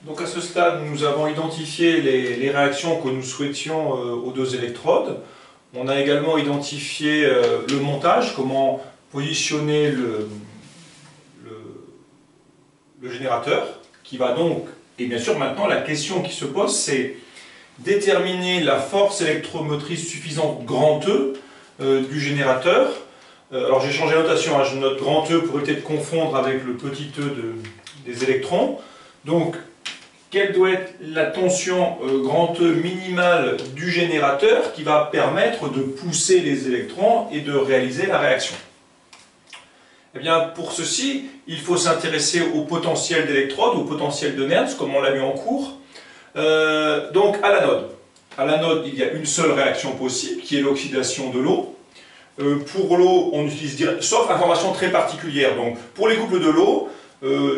Donc à ce stade, nous avons identifié les réactions que nous souhaitions aux deux électrodes. On a également identifié le montage, comment positionner le générateur, qui va donc, et bien sûr maintenant la question qui se pose, c'est déterminer la force électromotrice suffisante grand E du générateur. Alors j'ai changé la notation, hein, je note grand E pour éviter de confondre avec le petit e des électrons. Donc, quelle doit être la tension grand E minimale du générateur qui va permettre de pousser les électrons et de réaliser la réaction? Eh bien, pour ceci, il faut s'intéresser au potentiel d'électrode, au potentiel de Nernst, comme on l'a vu en cours. Donc, à l'anode. À l'anode, il y a une seule réaction possible, qui est l'oxydation de l'eau. Pour l'eau, on utilise, sauf information très particulière. Donc, pour les couples de l'eau,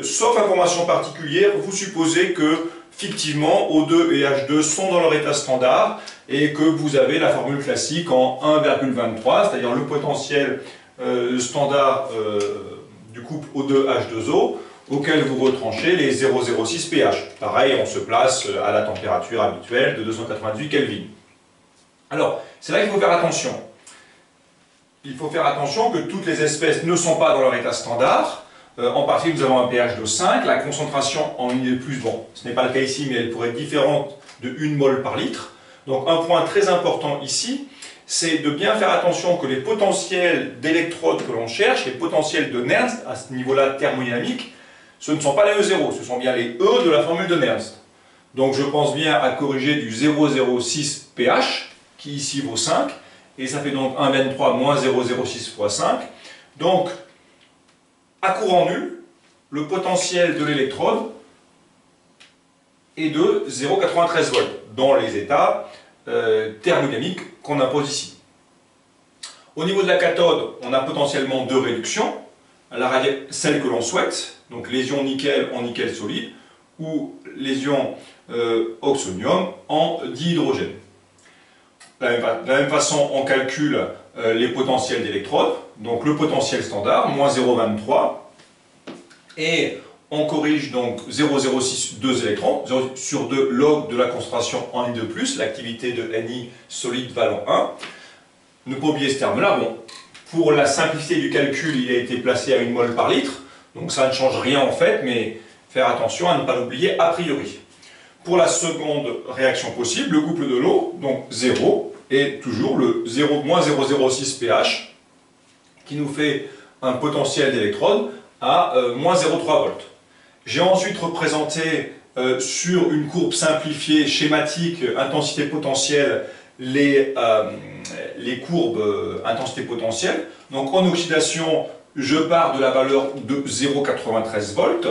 sauf information particulière, vous supposez que, fictivement, O2 et H2 sont dans leur état standard et que vous avez la formule classique en 1,23, c'est-à-dire le potentiel standard du couple O2-H2O, auquel vous retranchez les 0,06 pH. Pareil, on se place à la température habituelle de 298 Kelvin. Alors, c'est là qu'il faut faire attention. Il faut faire attention que toutes les espèces ne sont pas dans leur état standard. En particulier, nous avons un pH de 5. La concentration en unité de plus, bon, ce n'est pas le cas ici, mais elle pourrait être différente de 1 mol par litre. Donc, un point très important ici, c'est de bien faire attention que les potentiels d'électrodes que l'on cherche, les potentiels de Nernst, à ce niveau-là thermodynamique, ce ne sont pas les E0, ce sont bien les E de la formule de Nernst. Donc, je pense bien à corriger du 0,06 pH, qui ici vaut 5, et ça fait donc 1,23 moins 0,06 fois 5. Donc, à courant nul, le potentiel de l'électrode est de 0,93 volts, dans les états thermodynamiques qu'on impose ici. Au niveau de la cathode, on a potentiellement deux réductions, celle que l'on souhaite, donc lésion nickel en nickel solide, ou lésion oxonium en dihydrogène. De la même façon, on calcule les potentiels d'électrodes, donc le potentiel standard, moins 0,23, et on corrige donc 0,06 2 électrons, 0 sur 2 log de la concentration en I de plus, l'activité de Ni solide valant 1. Ne pas oublier ce terme-là, bon, pour la simplicité du calcul, il a été placé à 1 mol par litre, donc ça ne change rien en fait, mais faire attention à ne pas l'oublier a priori. Pour la seconde réaction possible, le couple de l'eau, donc 0, et toujours le moins 0,06 pH, qui nous fait un potentiel d'électrode à moins 0,3 volts. J'ai ensuite représenté sur une courbe simplifiée, schématique, intensité potentielle, les courbes intensité potentielle. Donc en oxydation, je pars de la valeur de 0,93 volts,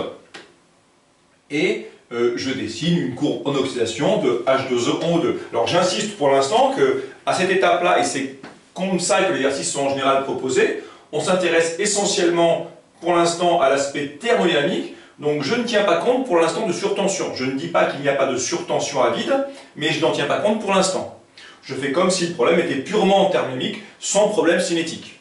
et je dessine une courbe en oxydation de H2O en O2. Alors j'insiste pour l'instant qu'à cette étape-là, et c'est comme ça que les exercices sont en général proposés, on s'intéresse essentiellement pour l'instant à l'aspect thermodynamique, donc je ne tiens pas compte pour l'instant de surtension. Je ne dis pas qu'il n'y a pas de surtension à vide, mais je n'en tiens pas compte pour l'instant. Je fais comme si le problème était purement thermodynamique, sans problème cinétique.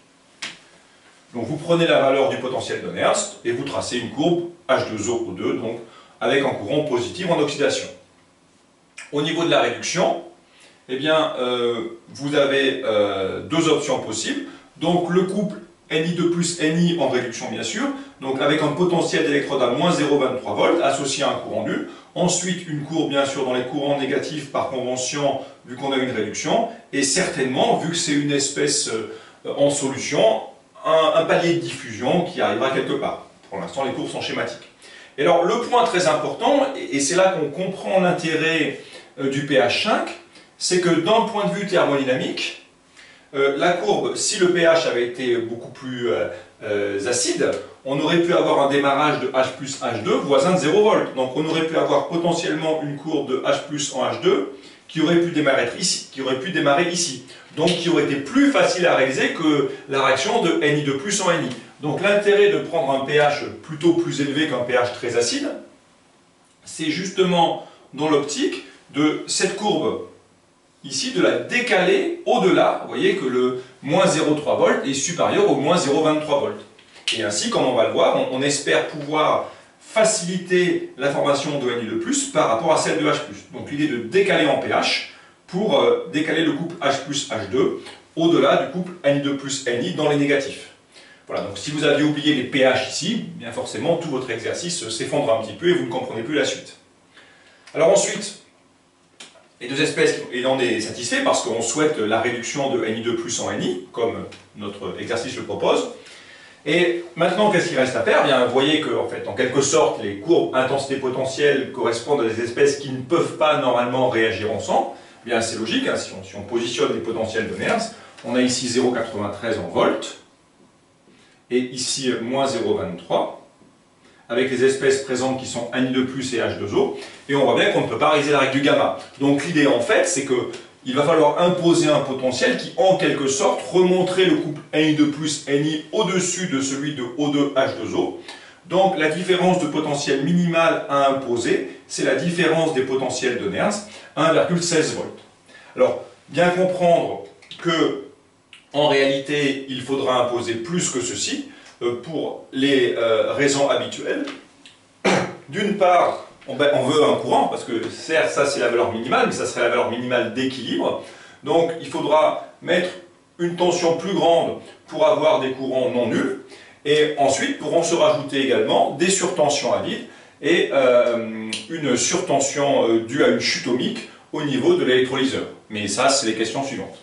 Donc vous prenez la valeur du potentiel de Nernst et vous tracez une courbe H2O O2, donc avec un courant positif en oxydation. Au niveau de la réduction, eh bien, vous avez deux options possibles. Donc le couple Ni2 plus Ni en réduction bien sûr, donc avec un potentiel d'électrode à moins 0,23 volts associé à un courant nul. Ensuite une courbe bien sûr dans les courants négatifs par convention vu qu'on a une réduction. Et certainement, vu que c'est une espèce en solution, un palier de diffusion qui arrivera quelque part. Pour l'instant les courbes sont schématiques. Et alors le point très important, et c'est là qu'on comprend l'intérêt du pH 5, c'est que d'un point de vue thermodynamique, la courbe, si le pH avait été beaucoup plus acide, on aurait pu avoir un démarrage de H plus H2 voisin de 0 volts. Donc on aurait pu avoir potentiellement une courbe de H plus en H2 qui aurait pu démarrer ici. Donc qui aurait été plus facile à réaliser que la réaction de Ni2 plus en Ni. Donc l'intérêt de prendre un pH plutôt plus élevé qu'un pH très acide, c'est justement dans l'optique de cette courbe ici, de la décaler au-delà. Vous voyez que le moins 0,3 volts est supérieur au moins 0,23 volts. Et ainsi, comme on va le voir, on espère pouvoir faciliter la formation de Ni2+, par rapport à celle de H+. Donc l'idée de décaler en pH pour décaler le couple H+H2 au-delà du couple Ni2+Ni dans les négatifs. Voilà, donc si vous aviez oublié les pH ici, bien forcément tout votre exercice s'effondre un petit peu et vous ne comprenez plus la suite. Alors ensuite, les deux espèces, et on est satisfait parce qu'on souhaite la réduction de Ni2+ en Ni, comme notre exercice le propose. Et maintenant, qu'est-ce qu'il reste à faire? Bien, vous voyez que, en fait, en quelque sorte, les courbes intensité potentielle correspondent à des espèces qui ne peuvent pas normalement réagir ensemble. Bien, c'est logique, hein, si on positionne les potentiels de Nernst, on a ici 0,93 en volts, et ici moins 0,23, avec les espèces présentes qui sont Ni2+ et H2O, et on voit bien qu'on ne peut pas réaliser la règle du gamma. Donc l'idée en fait, c'est qu'il va falloir imposer un potentiel qui, en quelque sorte, remonterait le couple Ni2+ Ni au-dessus de celui de O2 H2O. Donc la différence de potentiel minimal à imposer, c'est la différence des potentiels de Nernst, 1,16 volts. Alors, bien comprendre que en réalité, il faudra imposer plus que ceci pour les raisons habituelles. D'une part, on veut un courant, parce que certes, ça c'est la valeur minimale, mais ça serait la valeur minimale d'équilibre. Donc, il faudra mettre une tension plus grande pour avoir des courants non nuls. Et ensuite, pourront se rajouter également des surtensions à vide et une surtension due à une chute ohmique au niveau de l'électrolyseur. Mais ça, c'est les questions suivantes.